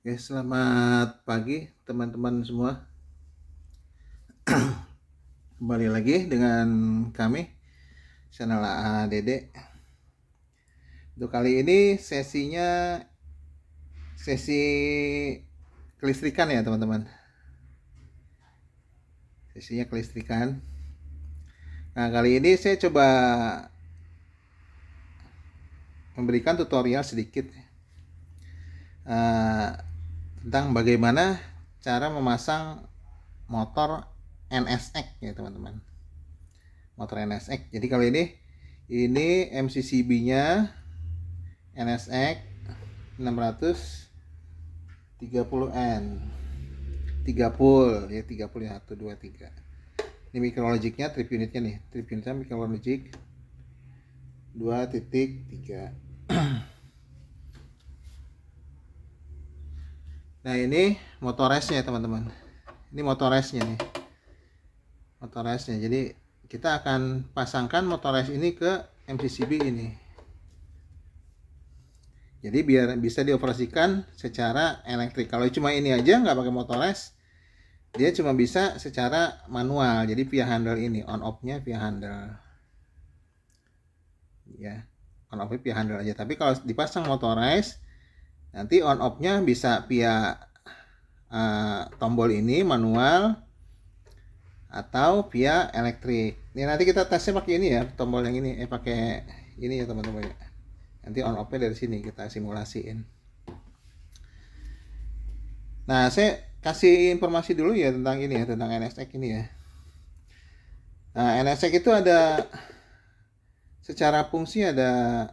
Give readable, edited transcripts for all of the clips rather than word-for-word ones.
Oke, selamat pagi teman-teman semua. Kembali lagi dengan kami, channel AA Dede. Untuk kali ini sesinya sesi kelistrikan ya teman-teman. Sesinya kelistrikan. Nah, kali ini saya coba memberikan tutorial sedikit tentang bagaimana cara memasang motor NSX ya teman-teman. Motor NSX. Jadi kali ini MCCB-nya NSX 630N 30 ya, 30 1 2 3. Ini micrologicnya, trip unitnya nih. Trip unitnya micrologic 2.3. Nah, ini motoresnya teman-teman. Ini motoresnya nih. Motoresnya. Jadi kita akan pasangkan motores ini ke MCCB ini. Jadi biar bisa dioperasikan secara elektrik. Kalau cuma ini aja nggak pakai motores, dia cuma bisa secara manual. Jadi via handle ini, on off-nya via handle. Ya, on off-nya via handle aja. Tapi kalau dipasang motorized, nanti on off-nya bisa via tombol ini manual atau via elektrik. Ini nanti kita tesnya pakai ini ya, tombol yang ini, pakai ini ya teman-teman ya. Nanti on off-nya dari sini kita simulasiin. Nah, saya kasih informasi dulu ya tentang ini ya, tentang NSX ini ya. Nah, NSX itu ada secara fungsi ada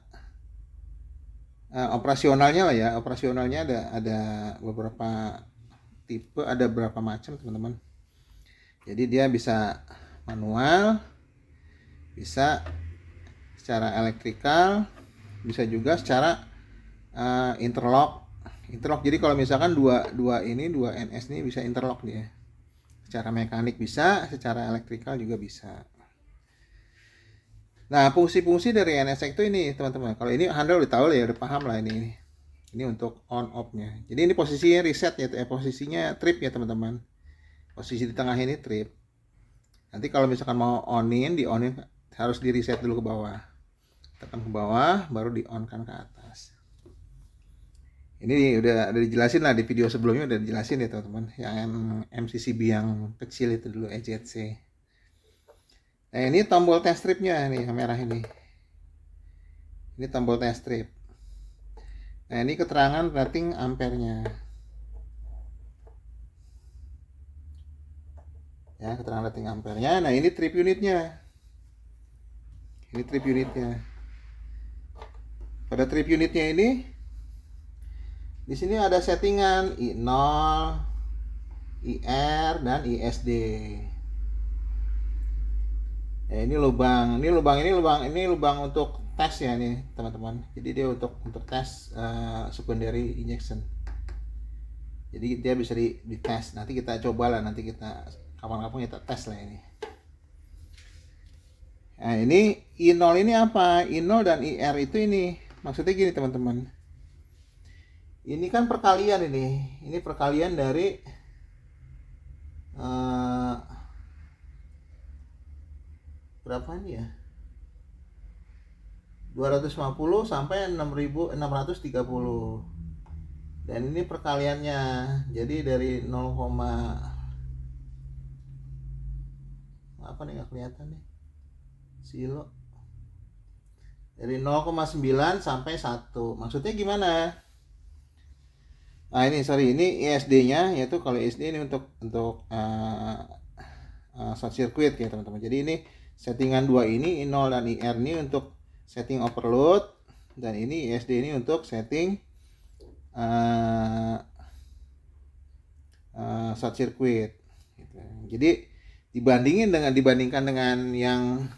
operasionalnya lah ya. Operasionalnya ada beberapa tipe, ada beberapa macam teman-teman. Jadi dia bisa manual, bisa secara elektrikal, bisa juga secara interlock. Jadi kalau misalkan dua NS ini bisa interlock dia. Secara mekanik bisa, secara elektrikal juga bisa. Nah, fungsi-fungsi dari NSX itu ini teman-teman. Kalau ini handle udah tahu lah ya, udah paham lah ini. Ini untuk on off-nya. Jadi ini posisinya reset ya, posisinya trip ya teman-teman. Posisi di tengah ini trip. Nanti kalau misalkan mau onin, di onin harus di reset dulu ke bawah. Tekan ke bawah, baru di on kan ke atas. Ini udah dijelasin lah di video sebelumnya, udah dijelasin ya teman-teman. Yang MCCB yang kecil itu dulu, EZC. Nah, ini tombol test stripnya nih, yang merah ini. Ini tombol test strip. Nah, ini keterangan rating ampernya. Ya, keterangan rating ampernya. Nah, ini trip unitnya. Ini trip unitnya. Pada trip unitnya ini, di sini ada settingan I0, IR, dan ISD. Ya, ini lubang untuk tes ya nih teman-teman. Jadi dia untuk tes secondary injection. Jadi dia bisa di tes. Nanti kita coba lah, nanti kita kapan-kapan kita tes lah ini. Nah, ini I0 ini apa? I0 dan IR itu ini maksudnya gini teman-teman. Ini kan perkalian ini. Ini perkalian dari berapa ini ya? 250 sampai 6630. Dan ini perkaliannya. Jadi dari 0, apa nih, nggak kelihatan nih silo, dari 0,9 sampai 1. Maksudnya gimana? Nah, ini ini ISD-nya, yaitu kalau ISD ini untuk short circuit ya teman-teman. Jadi ini settingan dua ini I0 dan IR ini untuk setting overload, dan ini ISD ini untuk setting short circuit gitu. Jadi dibandingkan dengan yang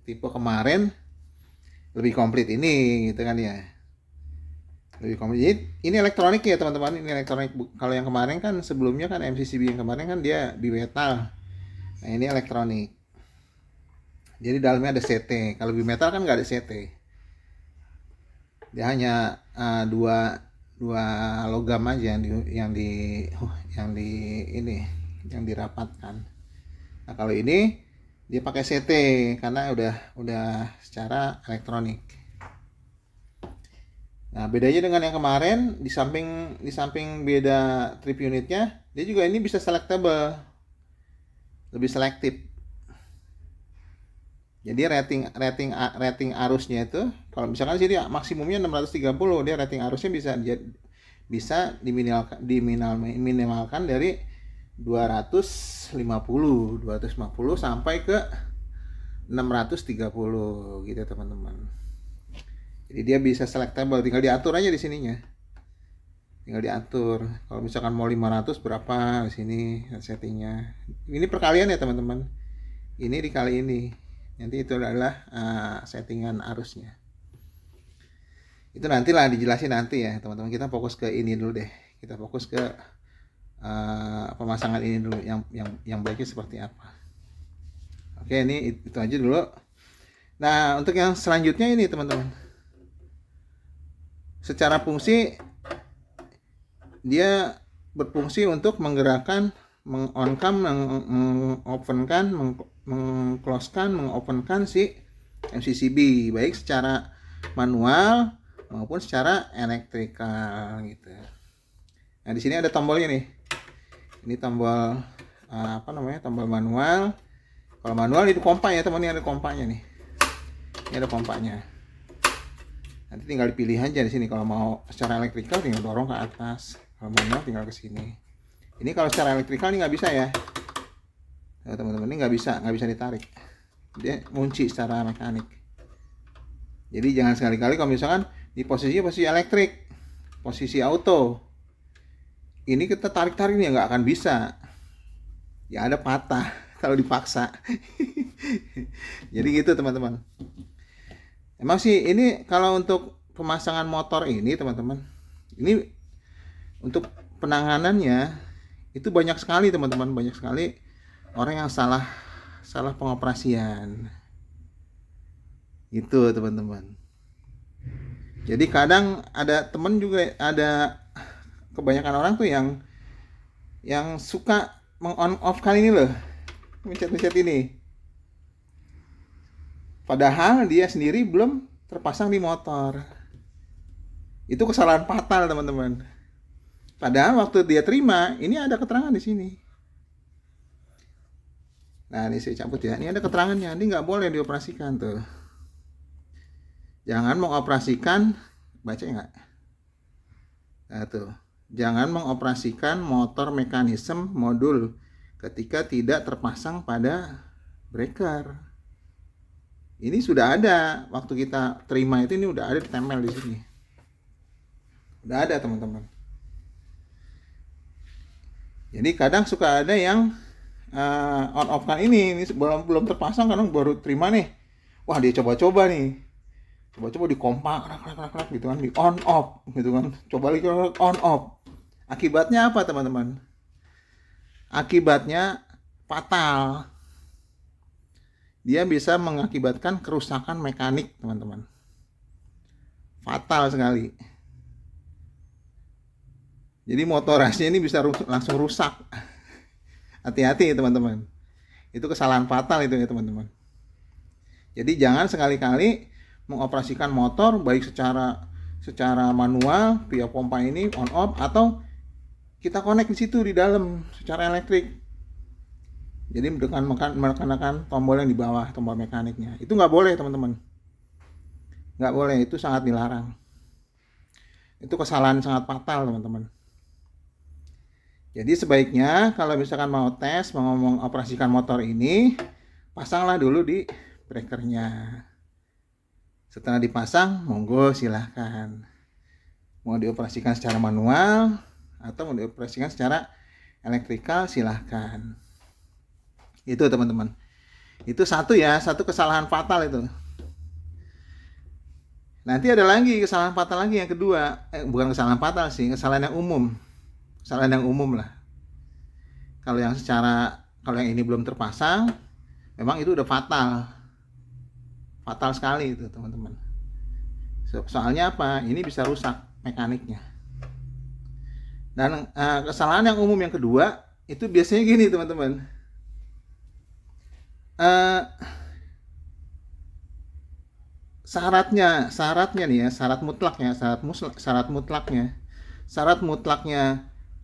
tipe kemarin lebih komplit ini gitu kan ya, lebih komplit. Jadi ini elektronik ya teman-teman, ini elektronik. Kalau yang kemarin kan, sebelumnya kan MCCB yang kemarin kan dia bimetal. Nah, ini elektronik. Jadi dalamnya ada CT. Kalau bimetal kan nggak ada CT, dia hanya dua logam aja yang dirapatkan. Nah kalau ini dia pakai CT karena udah secara elektronik. Nah bedanya dengan yang kemarin, di samping beda trip unitnya, dia juga ini bisa selectable, lebih selektif. Jadi rating arusnya itu, kalau misalkan sini maksimumnya 630, dia rating arusnya bisa diminimalkan dari 250 sampai ke 630 gitu teman-teman. Jadi dia bisa selectable, tinggal diatur aja di sininya. Tinggal diatur. Kalau misalkan mau 500 berapa di sini settingnya. Ini perkalian ya teman-teman. Ini dikali ini. Nanti itu adalah settingan arusnya. Itu nantilah dijelasin nanti ya teman-teman. Kita fokus ke ini dulu deh. Kita fokus ke pemasangan ini dulu, yang baiknya seperti apa. Oke, ini itu aja dulu. Nah untuk yang selanjutnya ini teman-teman, secara fungsi dia berfungsi untuk menggerakkan, meng-on-kan, meng-open-kan, meng-close-kan, meng-open-kan si MCCB, baik secara manual maupun secara elektrikal gitu. Nah di sini ada tombolnya nih. Ini tombol tombol manual. Kalau manual itu kompak ya teman, ini ada kompaknya nih. Ini ada kompaknya. Nanti tinggal dipilih aja di sini. Kalau mau secara elektrikal tinggal dorong ke atas. Kalau manual tinggal ke sini. Ini kalau secara elektrikal ini nggak bisa ya. Nah, teman-teman, ini nggak bisa ditarik. Dia kunci secara mekanik. Jadi jangan sekali-kali kalau misalkan di posisi elektrik, posisi auto, ini kita tarik-tarik nih nggak akan bisa. Ya ada patah kalau dipaksa. Jadi gitu teman-teman. Emang sih ini kalau untuk pemasangan motor ini teman-teman, ini untuk penanganannya itu banyak sekali teman-teman, banyak sekali orang yang salah pengoperasian. Itu teman-teman. Jadi kadang ada teman juga, ada kebanyakan orang tuh yang suka meng-on off kali ini loh, mencet-mencet ini. Padahal dia sendiri belum terpasang di motor. Itu kesalahan fatal teman-teman. Padahal waktu dia terima, ini ada keterangan di sini. Nah ini saya cabut ya. Ini ada keterangannya. Ini nggak boleh dioperasikan tuh. Jangan mengoperasikan, baca nggak? Nah tuh. Jangan mengoperasikan motor mekanisme modul ketika tidak terpasang pada breaker. Ini sudah ada waktu kita terima itu, ini udah ada ditempel di sini. Udah ada teman-teman. Jadi kadang suka ada yang on off kan ini belum terpasang, kadang baru terima nih. Wah dia coba-coba nih. Coba-coba di kompak krak gitu kan, di on off gitu kan. Coba lagi on off. Akibatnya apa teman-teman? Akibatnya fatal. Dia bisa mengakibatkan kerusakan mekanik teman-teman. Fatal sekali. Jadi motorasnya ini bisa langsung rusak. Hati-hati teman-teman. Itu kesalahan fatal itu ya teman-teman. Jadi jangan sekali-kali mengoperasikan motor baik secara manual via pompa ini on off, atau kita connect di situ di dalam secara elektrik. Jadi dengan menekan tombol yang di bawah, tombol mekaniknya. Itu nggak boleh teman-teman. Nggak boleh, itu sangat dilarang. Itu kesalahan sangat fatal teman-teman. Jadi sebaiknya kalau misalkan mau tes, mau mengoperasikan motor ini, pasanglah dulu di breakernya. Setelah dipasang, monggo silahkan. Mau dioperasikan secara manual atau mau dioperasikan secara elektrikal, silahkan. Itu teman-teman. Itu satu kesalahan fatal itu. Nanti ada lagi kesalahan fatal lagi yang kedua. Bukan kesalahan fatal sih, kesalahan yang umum. Kesalahan yang umum lah. Kalau yang ini belum terpasang, memang itu udah fatal. Fatal sekali itu teman-teman. Soalnya apa? Ini bisa rusak mekaniknya. Dan kesalahan yang umum yang kedua itu biasanya gini teman-teman. Syaratnya nih ya, syarat mutlaknya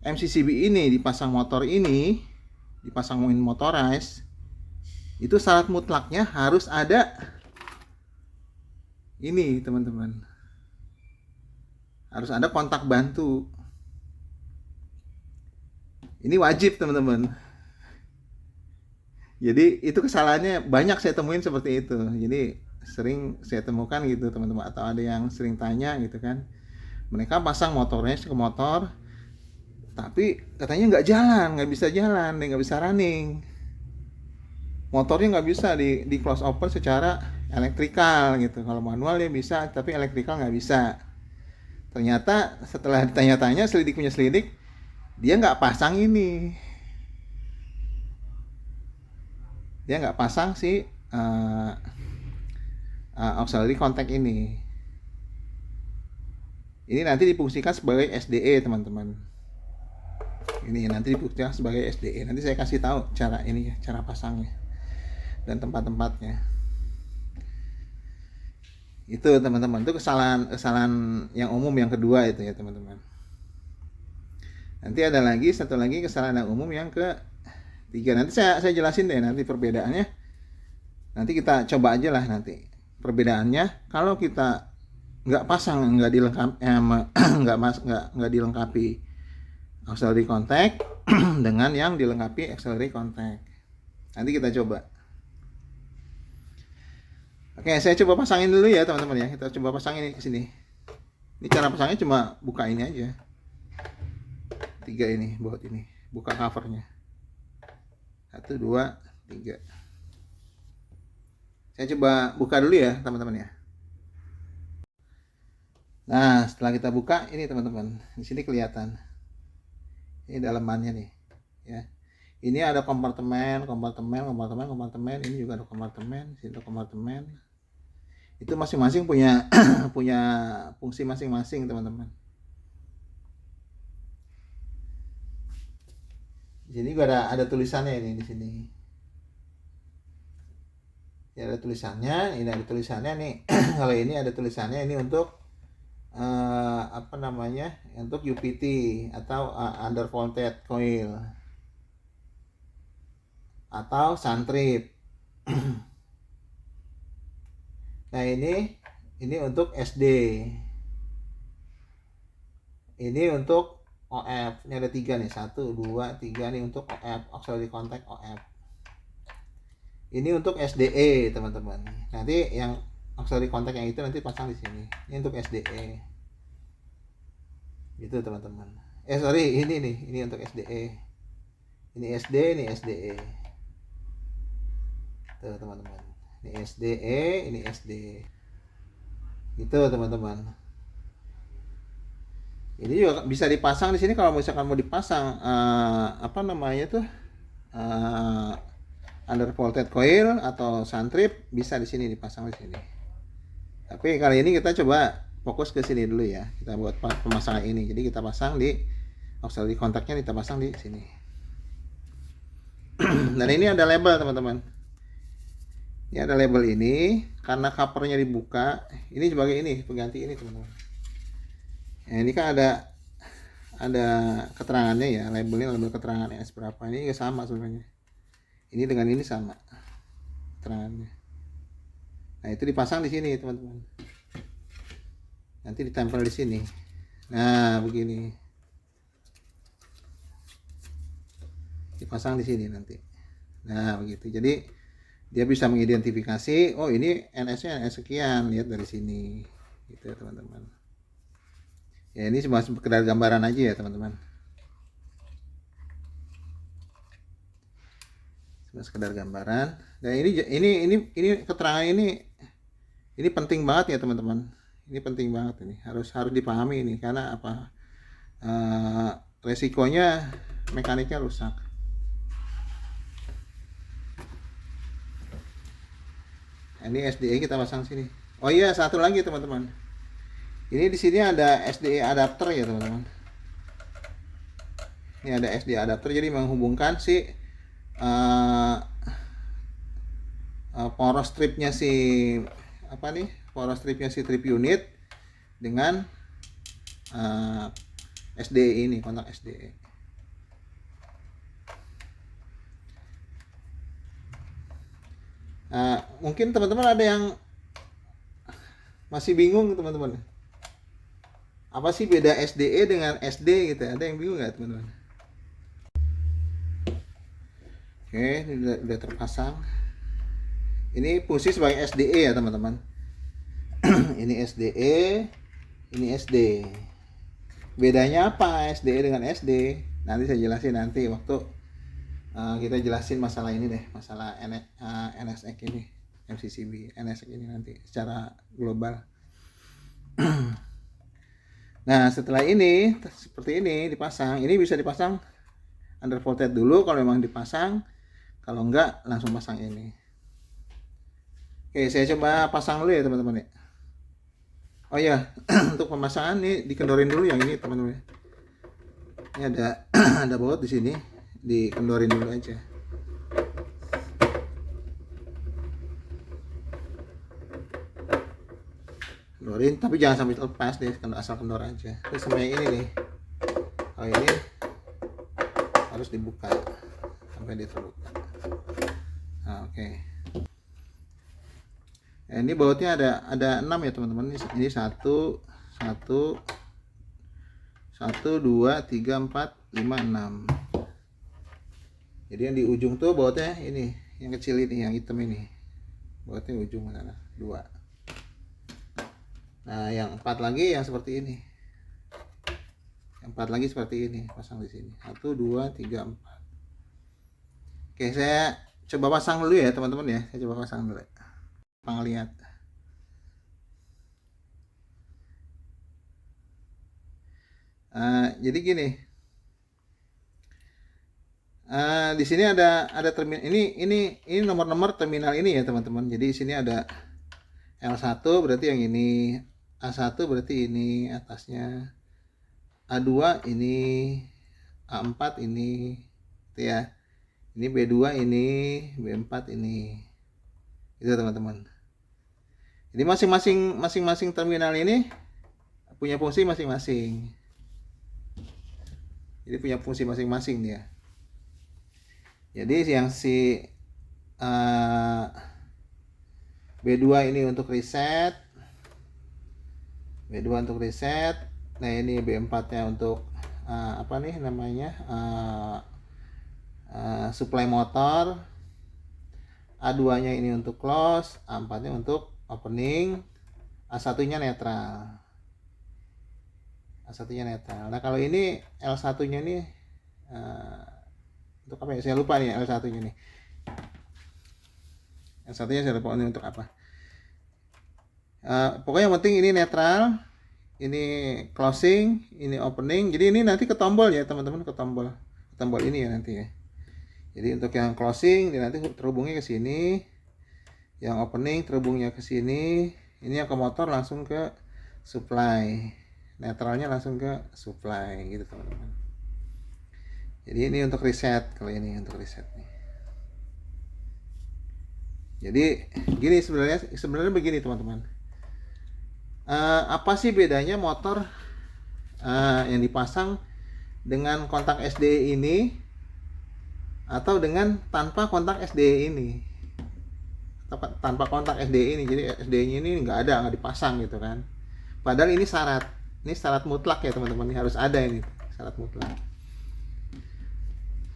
MCCB ini dipasang motor ini, dipasangin motorized, itu syarat mutlaknya harus ada ini teman-teman, harus ada kontak bantu. Ini wajib teman-teman. Jadi itu kesalahannya banyak saya temuin seperti itu. Jadi sering saya temukan gitu teman-teman, atau ada yang sering tanya gitu kan, mereka pasang motornya ke motor tapi katanya nggak bisa jalan, nggak bisa running, motornya nggak bisa di close open secara elektrikal gitu. Kalau manual dia bisa, tapi elektrikal nggak bisa. Ternyata setelah ditanya-tanya, selidik punya selidik, dia nggak pasang ini, dia nggak pasang si auxiliary contact ini. Ini nanti difungsikan sebagai SDE teman-teman. Ini nanti difungsikan sebagai SDE. Nanti saya kasih tahu cara ini ya, cara pasangnya dan tempat-tempatnya. Itu teman-teman, itu kesalahan yang umum yang kedua itu ya teman-teman. Nanti ada lagi satu lagi kesalahan yang umum yang ketiga. Nanti saya jelasin deh nanti perbedaannya. Nanti kita coba aja lah nanti perbedaannya kalau kita nggak pasang, nggak dilengkapi auxiliary contact dengan yang dilengkapi auxiliary contact. Nanti kita coba. Oke, saya coba pasangin dulu ya teman-teman ya. Kita coba pasangin ke sini. Ini cara pasangnya cuma buka ini aja. 3 ini, baut ini. Buka covernya. 1, 2, 3. Saya coba buka dulu ya teman-teman ya. Nah, setelah kita buka ini teman-teman, di sini kelihatan. Ini dalamannya nih, ya. Ini ada kompartemen. Ini juga ada kompartemen. Sini ada kompartemen. Itu masing-masing punya punya fungsi masing-masing teman-teman. Di sini juga ada tulisannya ini di sini. Ya, ada tulisannya. Ini ada tulisannya nih. Kalau ini ada tulisannya ini untuk untuk UPT atau undervolted coil atau suntrip. Nah ini untuk SD, ini untuk OF. Ini ada 3 nih, 1, 2, 3 nih untuk OF, auxiliary contact OF. Ini untuk SDE teman-teman. Nanti yang auxiliary contact yang itu nanti pasang di sini. Ini untuk SDE. Gitu teman-teman. Ini untuk SDE. Ini SD, ini SDE. Tuh teman-teman. Ini SDE, ini SD. Gitu teman-teman. Ini juga bisa dipasang di sini kalau misalkan mau dipasang undervolted coil atau suntrip, bisa di sini dipasang di sini. Tapi kali ini kita coba fokus ke sini dulu ya. Kita buat pemasangan ini. Jadi kita pasang di auxiliary contactnya, kita pasang di sini. Dan ini ada label teman-teman. Ini ada label ini karena covernya dibuka. Ini sebagai ini pengganti ini teman-teman. Nah, ini kan ada keterangannya ya, label keterangan S berapa. Ini juga sama sebenarnya. Ini dengan ini sama keterangannya. Nah, itu dipasang di sini teman-teman. Nanti ditempel di sini. Nah, begini. Dipasang di sini nanti. Nah, begitu. Jadi dia bisa mengidentifikasi, oh ini NS-nya NS sekian, lihat dari sini. Gitu ya, teman-teman. Ya, ini cuma sekedar gambaran aja ya, teman-teman. Cuma sekedar gambaran. Dan ini keterangan ini penting banget ya, teman-teman. Ini penting banget ini, harus dipahami ini karena apa? Resikonya mekaniknya rusak. Ini SDE kita pasang sini. Oh iya, satu lagi teman-teman. Ini di sini ada SDE adapter ya teman-teman. Ini ada SD adapter, jadi menghubungkan si power stripnya si power stripnya si trip unit dengan SDE ini, kontak SDE. Mungkin teman-teman ada yang masih bingung teman-teman, apa sih beda SDE dengan SD gitu? Ada yang bingung nggak teman-teman? Oke, ini udah terpasang. Ini fungsi sebagai SDE ya teman-teman. Ini SDE, ini SD. Bedanya apa SDE dengan SD? Nanti saya jelasin nanti waktu kita jelasin masalah ini deh, masalah NSX ini, MCCB NSX ini nanti secara global. Nah setelah ini seperti ini dipasang, ini bisa dipasang undervolted dulu kalau memang dipasang, kalau enggak langsung pasang ini. Oke, saya coba pasang dulu ya teman-teman ya. Oh ya, untuk pemasangan nih dikendorin dulu yang ini teman-teman. Ini ada ada baut di sini, dikendorin dulu aja. Kendorin, tapi jangan sampai lepas deh, asal kendor aja. Terus sama yang ini nih, kalau ini harus dibuka sampai dia terbuka. Nah, oke. Nah, ini bautnya ada 6 ya teman-teman. Ini 1 2 3 4 5 6. Jadi yang di ujung tuh bautnya ini, yang kecil ini, yang hitam ini. Bautnya ujung sana 2. Nah, yang 4 lagi yang seperti ini. Yang 4 lagi seperti ini, pasang di sini. 1 2 3 4. Oke, saya coba pasang dulu ya teman-teman ya. Saya coba pasang dulu. Lihat. Jadi gini. Di sini ada terminal ini nomor-nomor terminal ini ya teman-teman. Jadi di sini ada L1 berarti yang ini, A1 berarti ini atasnya, A2 ini, A4 ini, gitu ya. Ini B2 ini, B4 ini. Itu teman-teman. Jadi masing-masing terminal ini punya fungsi masing-masing. Jadi punya fungsi masing-masing dia. Jadi yang si B2 ini untuk reset, B2 untuk reset. Nah ini B4-nya untuk apa nih namanya, supply motor. A2-nya ini untuk close, A4-nya untuk opening, A1-nya netral. A1-nya netral. Nah, kalau ini L1-nya nih untuk apa ya? Saya lupa nih L1-nya nih. L1-nya saya lupa ini untuk apa. Pokoknya yang penting ini netral, ini closing, ini opening. Jadi ini nanti ke tombol ya, teman-teman, ke tombol ini ya nanti ya. Jadi untuk yang closing dia nanti terhubungnya ke sini, yang opening terhubungnya ke sini, ini yang ke motor langsung ke supply, netralnya langsung ke supply gitu teman-teman. Jadi ini untuk reset, kalau ini untuk reset nih. Jadi gini sebenarnya begini teman-teman. Apa sih bedanya motor yang dipasang dengan kontak SDE ini atau dengan tanpa kontak SDE ini, atau tanpa kontak SDE ini? Jadi SDE-nya ini nggak dipasang gitu kan. Padahal ini syarat mutlak ya teman-teman, ini harus ada, ini syarat mutlak.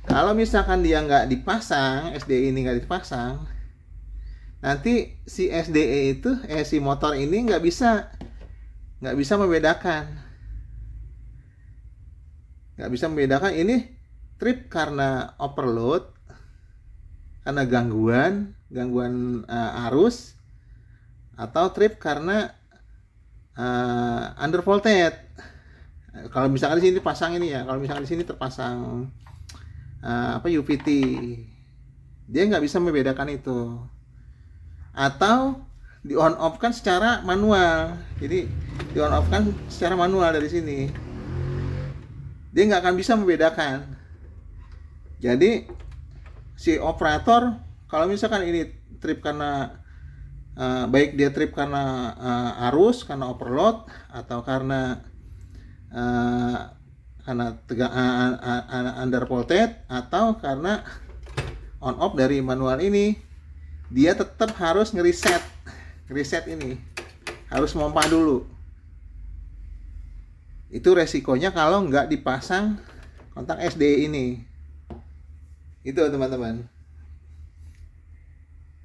Kalau misalkan dia nggak dipasang, SDE ini nggak dipasang, nanti si SDE itu si motor ini nggak bisa membedakan, ini trip karena overload, karena gangguan arus, atau trip karena undervolted. Kalau misalkan di sini pasang ini ya, kalau misalkan di sini terpasang UVT, dia nggak bisa membedakan itu. Atau di on off kan secara manual, jadi di on off kan secara manual dari sini, dia nggak akan bisa membedakan. Jadi si operator kalau misalkan ini trip karena baik dia trip karena arus, karena overload, atau karena under voltage, atau karena on off dari manual ini, dia tetap harus ngeriset ini, harus pompa dulu. Itu resikonya kalau nggak dipasang kontak SDE ini. Itu teman-teman.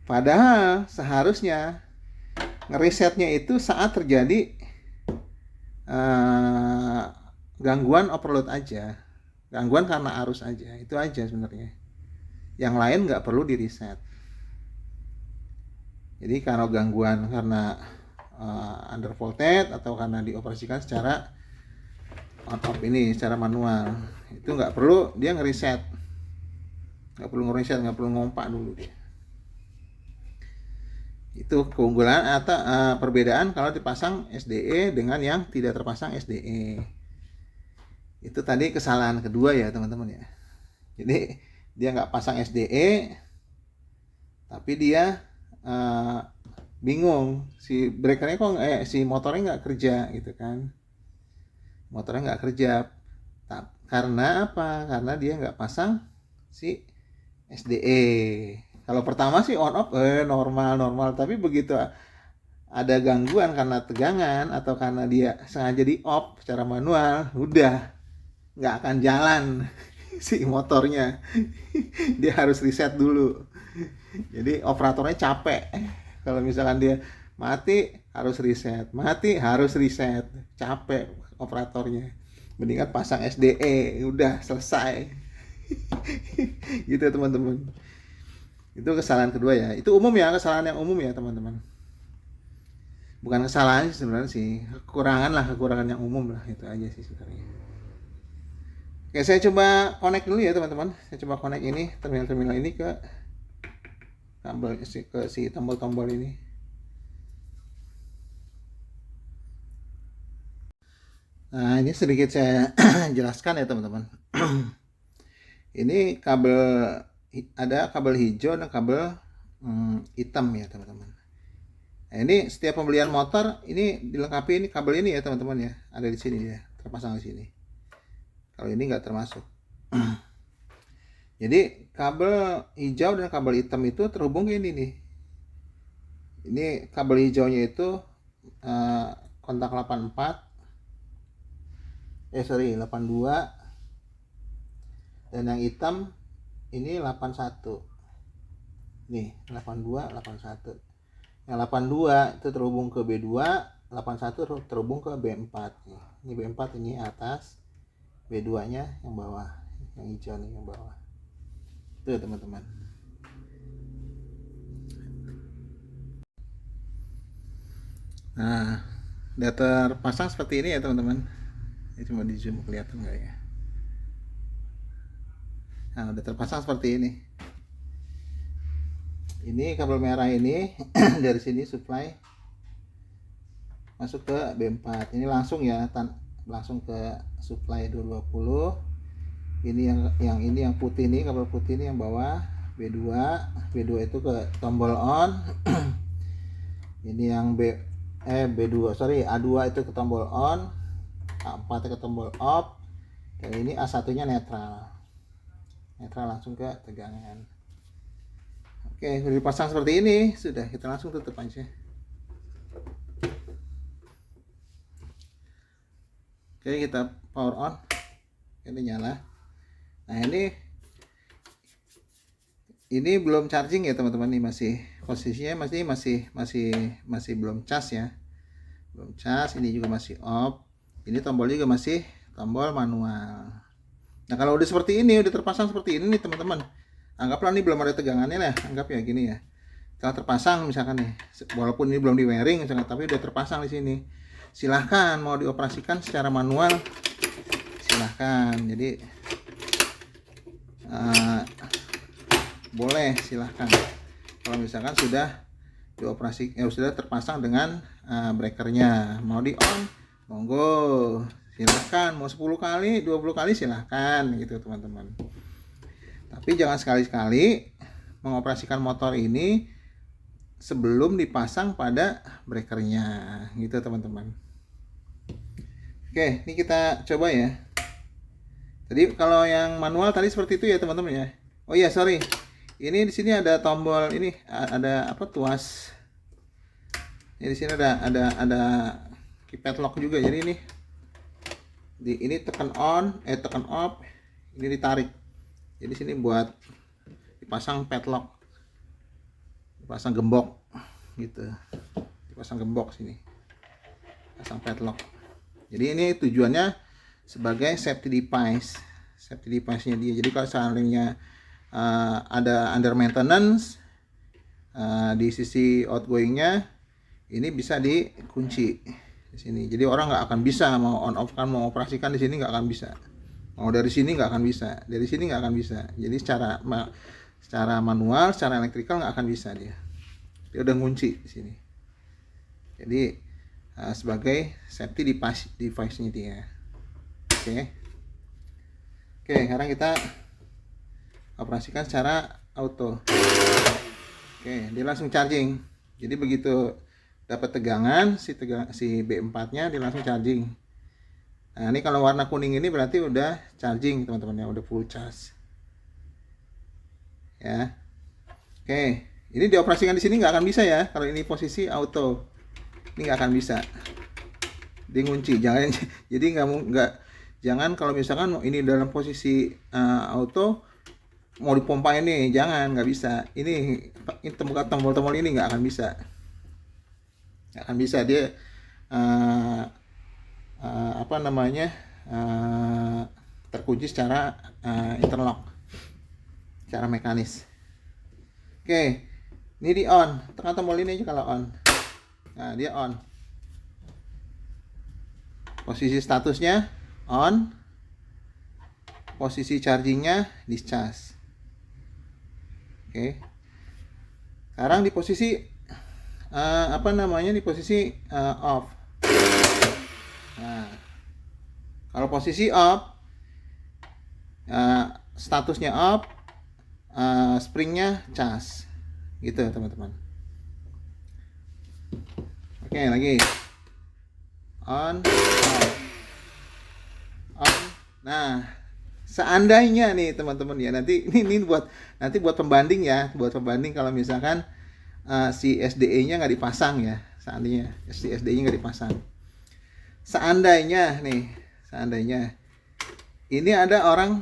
Padahal seharusnya ngerisetnya itu saat terjadi gangguan overload aja, gangguan karena arus aja, itu aja sebenarnya. Yang lain nggak perlu di reset. Jadi kalau gangguan karena under voltage atau karena dioperasikan secara on off ini secara manual, itu nggak perlu dia ngeriset, nggak perlu ngompak dulu dia. Itu keunggulan atau perbedaan kalau dipasang SDE dengan yang tidak terpasang SDE. Itu tadi kesalahan kedua ya teman-teman ya. Jadi dia nggak pasang SDE, tapi dia bingung si breakernya kok si motornya nggak kerja gitu kan. Motornya nggak kerja karena apa? Karena dia nggak pasang si SDE. Kalau pertama sih on off normal, tapi begitu ada gangguan karena tegangan atau karena dia sengaja di off secara manual, udah nggak akan jalan si motornya. Dia harus reset dulu. Jadi operatornya capek. Kalau misalkan dia mati harus reset, capek operatornya. Mendingan pasang SDE, udah selesai. Gitu teman-teman. Itu kesalahan kedua ya. Itu umum ya, kesalahan yang umum ya teman-teman. Bukan kesalahan sebenarnya sih, kekurangan yang umum lah, itu aja sih sebenarnya. Oke, saya coba connect dulu ya teman-teman. Saya coba connect ini terminal ini ke kabel ke si tombol-tombol ini. Nah, ini sedikit saya jelaskan ya teman-teman. Ini kabel, ada kabel hijau dan kabel hitam ya teman-teman. Nah, ini setiap pembelian motor ini dilengkapi ini kabel ini ya teman-teman ya, ada di sini ya, terpasang di sini. Kalau ini nggak termasuk. Jadi kabel hijau dan kabel hitam itu terhubung ini nih. Ini kabel hijaunya itu kontak 82, dan yang hitam ini 81. Nih 82, 81. Yang 82 itu terhubung ke B2, 81 terhubung ke B4. Ini B4 ini atas, B2 nya yang bawah, yang hijau nih yang bawah. Itu teman-teman. Nah, udah terpasang seperti ini ya teman-teman. Ini cuma di zoom kelihatan nggak ya? Nah, udah terpasang seperti ini. Ini kabel merah ini dari sini supply masuk ke B4. Ini langsung ya, langsung ke supply 220. Ini yang putih ini, kabel putih ini yang bawah B2 itu ke tombol on. Ini yang B2 A2 itu ke tombol on, A4 ke tombol off, dan ini A1 nya netral langsung ke tegangan. Oke, sudah dipasang seperti ini, sudah, kita langsung tutup aja. Oke, kita power on. Ini nyala. Nah, ini belum charging ya teman-teman, ini masih posisinya masih belum cas ya. Belum cas, ini juga masih off. Ini tombol juga masih tombol manual. Nah, kalau udah seperti ini, udah terpasang seperti ini nih teman-teman, anggaplah ini belum ada tegangannya lah, anggap ya gini ya. Setelah terpasang misalkan nih, walaupun ini belum di wiring misalkan, tapi udah terpasang di sini. Silahkan mau dioperasikan secara manual, silahkan. Jadi boleh, silahkan. Kalau misalkan sudah dioperasi, sudah terpasang dengan breakernya, mau di on, monggo, silahkan. Mau 10 kali, 20 kali silahkan gitu teman-teman. Tapi jangan sekali-sekali mengoperasikan motor ini sebelum dipasang pada breakernya, gitu teman-teman. Oke, ini kita coba ya. Tadi kalau yang manual tadi seperti itu ya teman-teman ya. Oh iya, sorry. Ini di sini ada tombol ini, ada apa, tuas. Ini di sini ada keypad lock juga. Jadi ini tekan on, tekan off, ini ditarik. Jadi sini buat dipasang padlock, dipasang gembok gitu, dipasang gembok sini, pasang padlock. Jadi ini tujuannya sebagai safety device-nya dia. Jadi kalau seandainya ada under maintenance di sisi outgoingnya, ini bisa dikunci di sini. Jadi orang nggak akan bisa mau on off kan, mau operasikan di sini nggak akan bisa. Mau dari sini nggak akan bisa, dari sini nggak akan bisa. Jadi secara manual, secara elektrikal nggak akan bisa dia. Dia udah ngunci di sini. Jadi sebagai safety device-nya dia. Oke, sekarang kita operasikan secara auto. Oke, dia langsung charging. Jadi begitu dapat tegangan si B4-nya, dia langsung charging. Nah, ini kalau warna kuning ini berarti udah charging teman-teman ya, udah full charge. Ya. Oke, ini dioperasikan di sini nggak akan bisa ya. Kalau ini posisi auto, ini nggak akan bisa. Dia ngunci. Jangan jadi jangan kalau misalkan ini dalam posisi auto mau dipompa ini, jangan, nggak bisa. Ini tombol-tombol ini nggak akan bisa. Nggak akan bisa dia terkunci secara interlock, secara mekanis. Oke, ini di on, tekan tombol ini aja kalau on. Nah, dia on. Posisi statusnya on, posisi chargingnya discharge. Oke, sekarang di posisi di posisi off. Nah, kalau posisi off, statusnya off, springnya cas, gitu teman-teman. Oke, lagi on, off. Nah, seandainya nih teman-teman ya, nanti ini buat pembanding ya, buat pembanding kalau misalkan si SDE-nya nggak dipasang ya, seandainya si SDE-nya nggak dipasang. Seandainya ini ada orang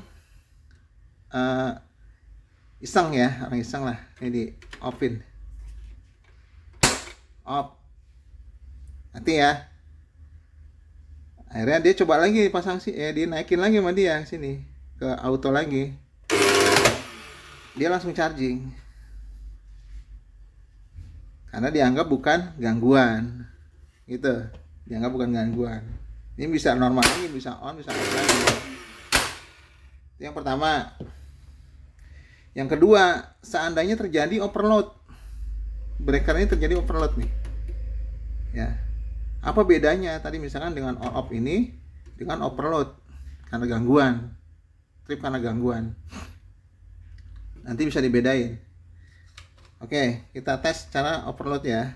iseng ya, orang iseng lah, ini di offin, off, nanti ya, akhirnya dia coba lagi pasang dia naikin lagi sama dia sini ke auto lagi, dia langsung charging karena dianggap bukan gangguan gitu. Dianggap bukan gangguan. Ini bisa normal lagi, bisa on, bisa off lagi. Itu yang pertama. Yang kedua, seandainya terjadi overload, breaker ini terjadi overload nih, ya, apa bedanya tadi misalkan dengan on off ini dengan overload karena gangguan, trip karena gangguan? Nanti bisa dibedain. Oke, kita tes cara overload ya.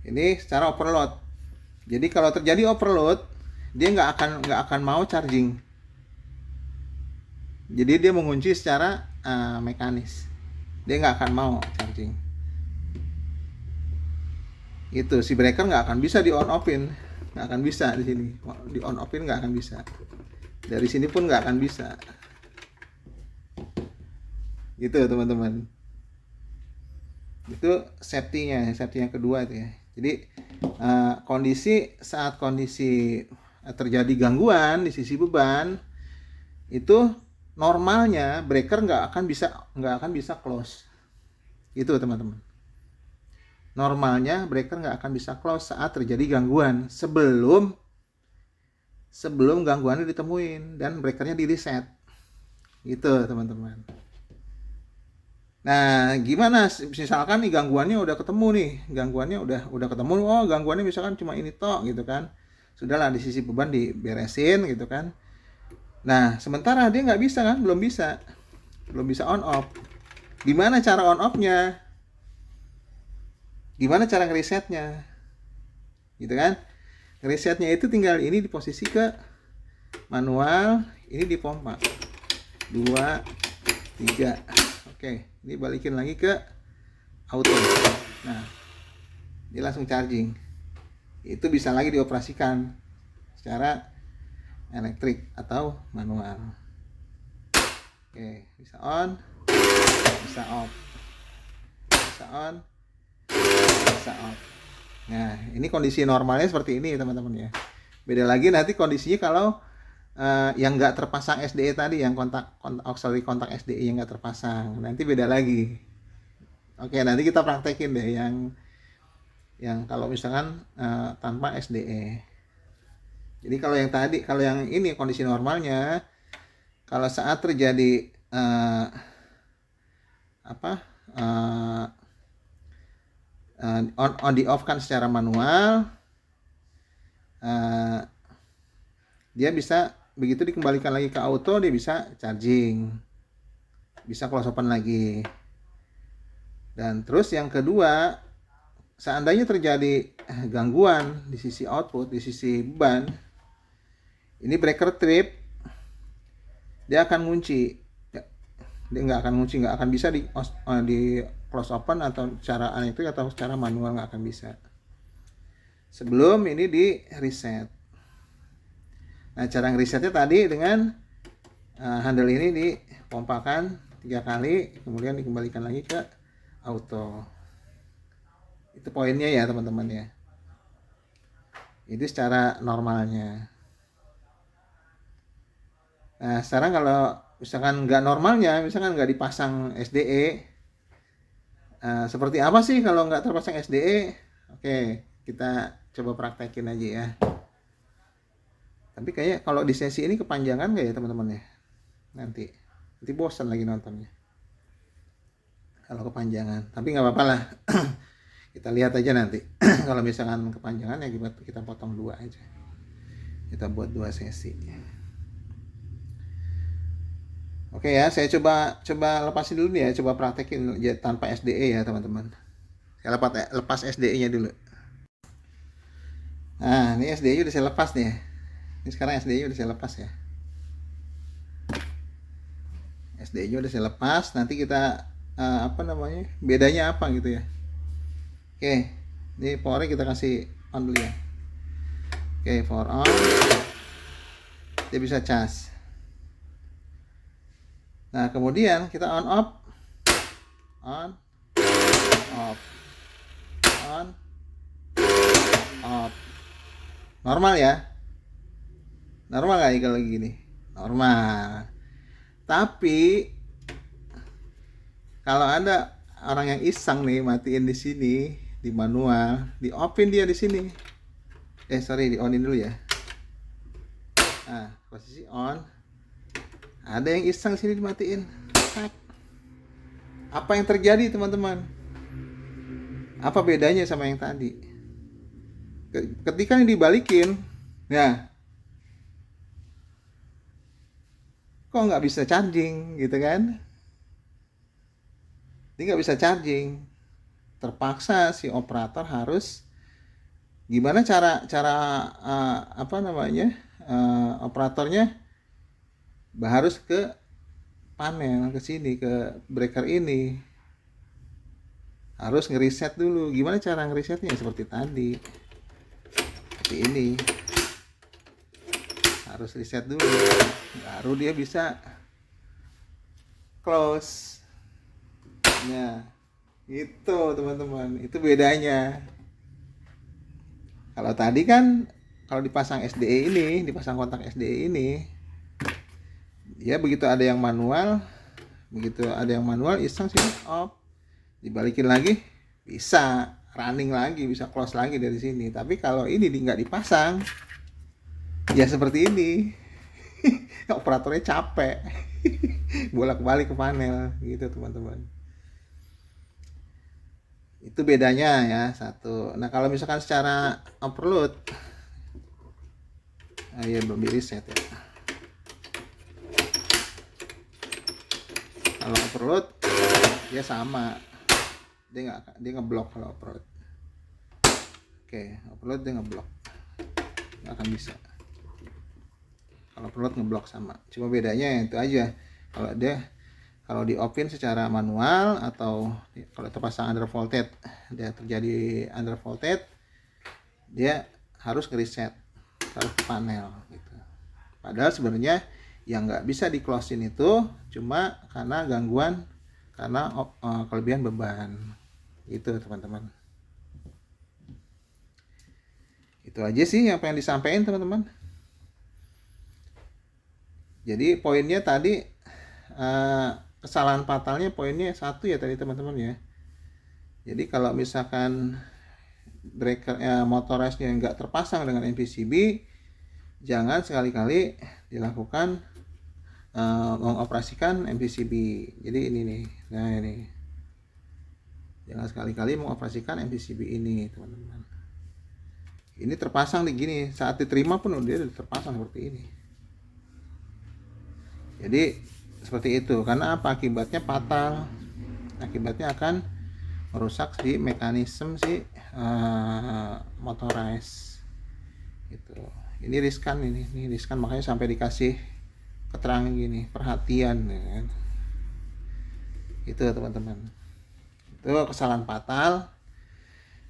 Ini secara overload. Jadi kalau terjadi overload, dia nggak akan mau charging. Jadi dia mengunci secara mekanis. Dia nggak akan mau charging. Itu si breaker nggak akan bisa di on offin, nggak akan bisa di sini. Di on offin nggak akan bisa. Dari sini pun nggak akan bisa. Gitu teman-teman. Itu safety-nya yang kedua itu ya. Jadi saat kondisi terjadi gangguan di sisi beban, itu normalnya breaker nggak akan bisa close. Itu teman-teman. Normalnya breaker nggak akan bisa close saat terjadi gangguan sebelum gangguannya ditemuin dan breakernya di reset. Gitu teman-teman. Nah, gimana misalkan nih gangguannya udah ketemu nih, gangguannya udah ketemu, oh gangguannya misalkan cuma ini tok gitu kan. Sudahlah di sisi beban diberesin gitu kan. Nah, sementara dia nggak bisa kan, belum bisa on off. Gimana cara on off-nya? Gimana cara ngerisetnya? Gitu kan? Ngerisetnya itu tinggal ini di posisi ke manual, ini di pompa. 2, 3. Oke, ini balikin lagi ke auto. Nah, dia langsung charging. Itu bisa lagi dioperasikan secara elektrik atau manual. Oke, bisa on, bisa off, bisa on, bisa off. Nah, ini kondisi normalnya seperti ini teman-teman ya. Beda lagi nanti kondisinya kalau yang nggak terpasang SDE tadi, yang kontak auxiliary kontak SDE yang nggak terpasang, nanti beda lagi. Oke, nanti kita praktekin deh yang kalau misalkan tanpa SDE. Jadi kalau yang tadi, kalau yang ini kondisi normalnya, kalau saat terjadi on di off kan secara manual, dia bisa begitu dikembalikan lagi ke auto, dia bisa charging, bisa close open lagi. Dan terus yang kedua, seandainya terjadi gangguan di sisi output, di sisi beban, ini breaker trip, dia akan ngunci. Dia nggak akan ngunci, nggak akan bisa di close open atau secara elektrik atau secara manual, nggak akan bisa. Sebelum ini di reset. Nah, cara ngeresetnya tadi dengan handle ini dipompakan 3 kali, kemudian dikembalikan lagi ke auto. Itu poinnya ya teman-teman ya. Itu secara normalnya. Nah, sekarang kalau misalkan nggak normalnya, misalkan nggak dipasang SDE, seperti apa sih kalau nggak terpasang SDE? Oke, kita coba praktekin aja ya. Tapi kayak kalau di sesi ini kepanjangan nggak ya teman-teman ya? Nanti bosan lagi nontonnya kalau kepanjangan. Tapi nggak apa-apa lah. Kita lihat aja nanti. Kalau misalkan kepanjangan ya kita potong 2 aja. Kita buat 2 sesi. Oke ya, saya coba lepasin dulu nih ya, coba praktekin tanpa SDE ya teman-teman. Saya lepas SDE-nya dulu. Nah, ini SDE udah saya lepas nih. Ini sekarang SDE udah saya lepas ya. SDE-nya udah saya lepas. Nanti kita bedanya apa gitu ya. Oke, ini powernya kita kasih on dulu ya. Oke, power on. Dia bisa cas. Nah, kemudian kita on off. On off. On off. Normal ya. Normal nggak kalau gini? Normal. Tapi kalau ada orang yang iseng nih matiin di sini di manual, di offin dia di sini. Di onin dulu ya. Nah, posisi on. Ada yang iseng sini dimatiin. Apa yang terjadi teman-teman? Apa bedanya sama yang tadi? Ketika ini dibalikin, nah, kok nggak bisa charging gitu kan? Dia nggak bisa charging. Terpaksa si operator harus gimana cara operatornya harus ke panel, ke sini, ke breaker ini, harus ngeriset dulu. Gimana cara ngerisetnya? Seperti tadi, seperti ini, harus reset dulu, baru dia bisa close. Nah, itu teman-teman, itu bedanya. Kalau tadi kan kalau dipasang SDE ini, dipasang kontak SDE ini, ya begitu ada yang manual iseng sih off, dibalikin lagi bisa running lagi, bisa close lagi dari sini. Tapi kalau ini nggak dipasang, ya seperti ini. Operatornya capek bolak-balik ke panel gitu teman-teman. Itu bedanya ya, satu. Nah kalau misalkan secara overload, ya belum di reset ya. Kalau overload dia sama, dia ngeblok kalau overload. Oke, overload dia ngeblok, nggak akan bisa. Kalau overload ngeblok sama, cuma bedanya itu aja. Kalau di off secara manual atau kalau terpasang undervolted, dia terjadi undervolted, dia harus ngereset, harus ke panel gitu. Padahal sebenarnya yang nggak bisa di closein itu cuma karena gangguan, karena kelebihan beban itu teman-teman. Itu aja sih yang pengen disampaikan teman-teman. Jadi poinnya tadi kesalahan fatalnya poinnya satu ya tadi teman-teman ya. Jadi kalau misalkan breaker motorized-nya nggak terpasang dengan MPCB, jangan sekali-kali dilakukan mengoperasikan MPCB. Jadi ini nih, nah ini, jangan sekali-kali mengoperasikan MPCB ini teman-teman. Ini terpasang di gini, saat diterima pun dia terpasang seperti ini. Jadi seperti itu, karena apa? Akibatnya fatal, akibatnya akan merusak si mekanisme si motorized gitu. Ini riskan, ini riskan, makanya sampai dikasih keterangan gini, perhatian ya kan? Itu teman-teman, itu kesalahan fatal.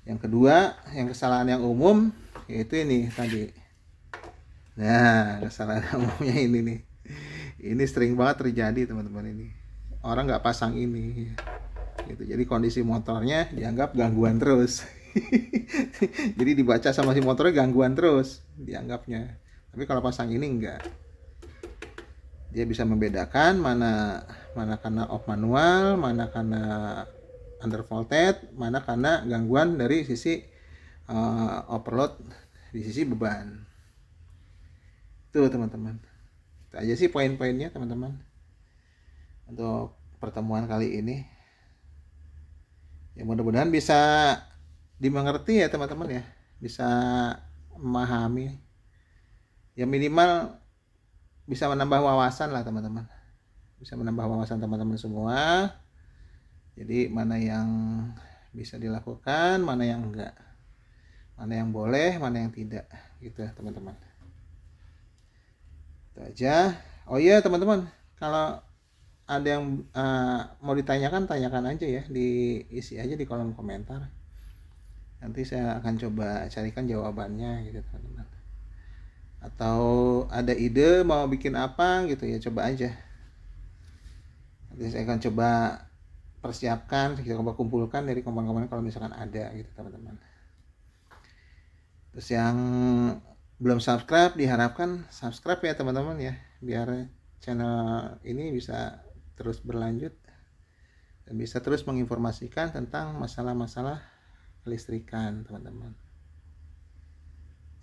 Yang kedua, yang kesalahan yang umum yaitu ini tadi. Nah, kesalahan umumnya ini nih, ini sering banget terjadi teman-teman. Ini orang nggak pasang ini gitu, jadi kondisi motornya dianggap gangguan terus. Jadi dibaca sama si motornya gangguan terus dianggapnya, tapi kalau pasang ini enggak, dia bisa membedakan mana karena off manual, mana karena undervolted, mana karena gangguan dari sisi overload di sisi beban. Itu teman-teman, itu aja sih poin-poinnya teman-teman untuk pertemuan kali ini. Ya mudah-mudahan bisa dimengerti ya teman-teman ya, bisa memahami, ya minimal bisa menambah wawasan lah teman-teman, bisa menambah wawasan teman-teman semua. Jadi mana yang bisa dilakukan, mana yang enggak, mana yang boleh, mana yang tidak, gitu ya teman-teman. Itu aja. Oh iya teman-teman, kalau ada yang mau ditanyakan, tanyakan aja ya, diisi aja di kolom komentar. Nanti saya akan coba carikan jawabannya gitu teman-teman. Atau ada ide mau bikin apa gitu ya, coba aja. Nanti saya akan coba persiapkan, kita coba kumpulkan dari komponen-komponen kalau misalkan ada gitu teman-teman. Terus yang belum subscribe diharapkan subscribe ya teman-teman ya, biar channel ini bisa terus berlanjut dan bisa terus menginformasikan tentang masalah-masalah kelistrikan teman-teman.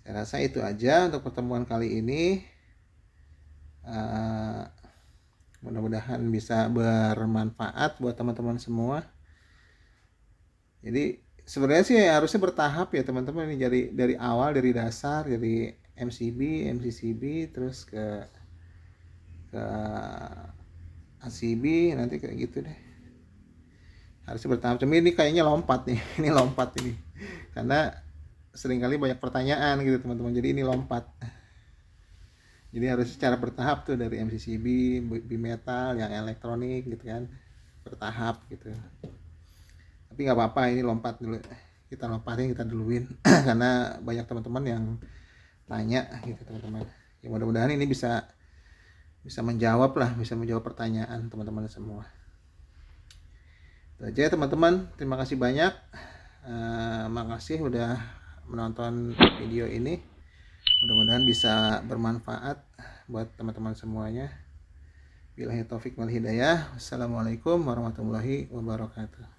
Saya rasa itu aja untuk pertemuan kali ini. Mudah-mudahan bisa bermanfaat buat teman-teman semua. Jadi sebenarnya sih harusnya bertahap ya teman-teman, ini dari awal, dari dasar, dari MCB, MCCB, terus ke ACB, nanti kayak gitu deh. Harusnya bertahap. Cuma ini kayaknya lompat nih, ini lompat ini, karena seringkali banyak pertanyaan gitu teman-teman. Jadi ini lompat. Jadi harus secara bertahap tuh, dari MCCB, bimetal, yang elektronik gitu kan, bertahap gitu. Tapi nggak apa-apa, ini lompat dulu, kita lompatin, kita duluin karena banyak teman-teman yang tanya gitu teman-teman. Ya mudah-mudahan ini bisa menjawab lah, bisa menjawab pertanyaan teman-teman semua. Itu aja teman-teman, terima kasih banyak. Makasih udah menonton video ini. Mudah-mudahan bisa bermanfaat buat teman-teman semuanya. Billahi taufik wal hidayah. Wassalamualaikum warahmatullahi wabarakatuh.